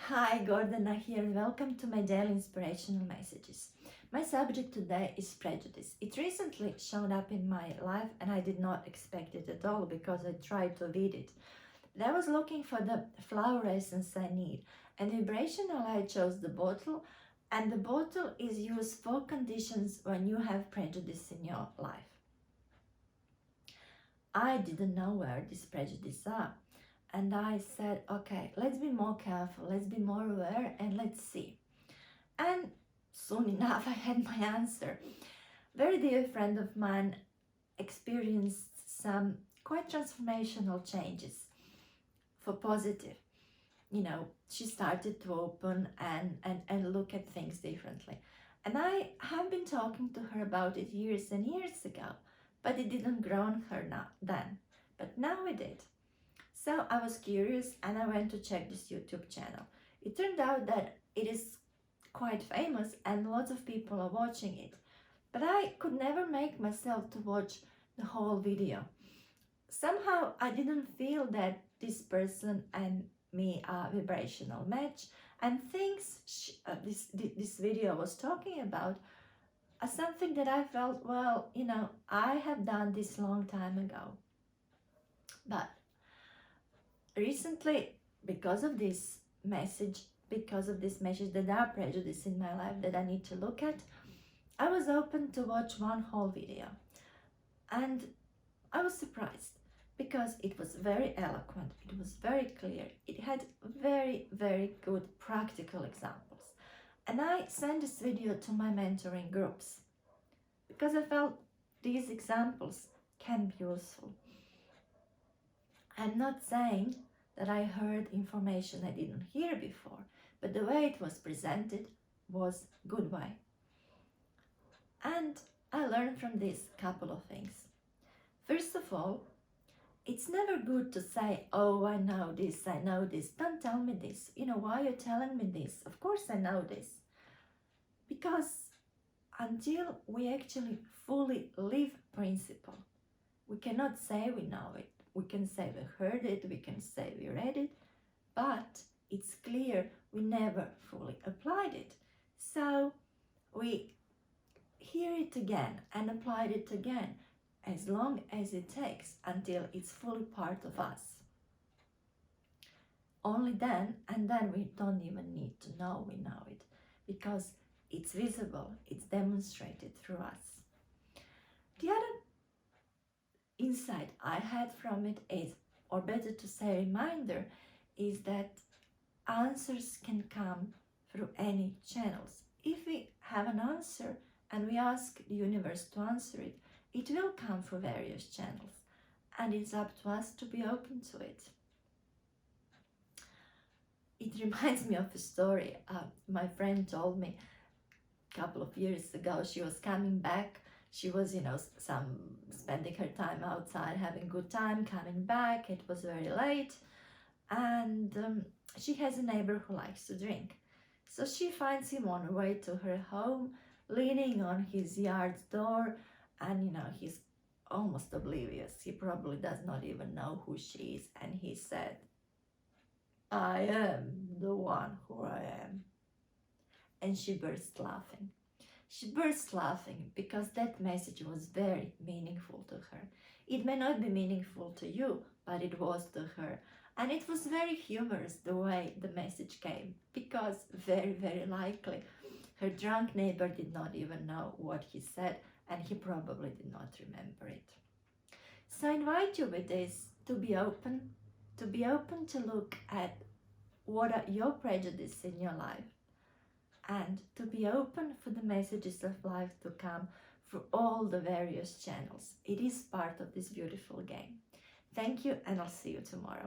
Hi, Gordana here, and welcome to my daily inspirational messages. My subject today is prejudice. It recently showed up in my life and I did not expect it at all because I tried to read it. But I was looking for the flower essence I need, and vibrational I chose the bottle, and the bottle is used for conditions when you have prejudice in your life. I didn't know where these prejudices are. And I said, okay, let's be more careful, let's be more aware, and let's see. And soon enough, I had my answer. Very dear friend of mine experienced some quite transformational changes for positive. She started to open and look at things differently. And I have been talking to her about it years and years ago, but it didn't grow on her then. But now it did. So I was curious and I went to check this YouTube channel. It turned out that it is quite famous and lots of people are watching it. But I could never make myself to watch the whole video. Somehow I didn't feel that this person and me are vibrational match, and things this video was talking about are something that I felt, well, I have done this long time ago. But recently, because of this message that there are prejudice in my life that I need to look at, I was open to watch one whole video. And I was surprised because it was very eloquent, it was very clear, it had very, very good practical examples. And I sent this video to my mentoring groups because I felt these examples can be useful. I'm not saying that I heard information I didn't hear before, but the way it was presented was good way. And I learned from this couple of things. First of all, it's never good to say, oh, I know this, don't tell me this. Why are you telling me this? Of course I know this. Because until we actually fully live principle, we cannot say we know it. We can say we heard it, we can say we read it, but it's clear we never fully applied it. So we hear it again and applied it again, as long as it takes until it's fully part of us. Only then, and then we don't even need to know we know it, because it's visible, it's demonstrated through us. The other insight I had from it is, or better to say reminder, is that answers can come through any channels. If we have an answer and we ask the universe to answer it, it will come through various channels, and it's up to us to be open to it. It reminds me of a story my friend told me a couple of years ago. She was coming back. She was, spending her time outside, having a good time, coming back. It was very late, and she has a neighbor who likes to drink. So she finds him on her way to her home, leaning on his yard door, and he's almost oblivious. He probably does not even know who she is. And he said, I am the one who I am. And she burst laughing. She burst laughing because that message was very meaningful to her. It may not be meaningful to you, but it was to her. And it was very humorous the way the message came, because very, very likely her drunk neighbor did not even know what he said, and he probably did not remember it. So I invite you with this to be open to look at what are your prejudices in your life, and to be open for the messages of life to come through all the various channels. It is part of this beautiful game. Thank you, and I'll see you tomorrow.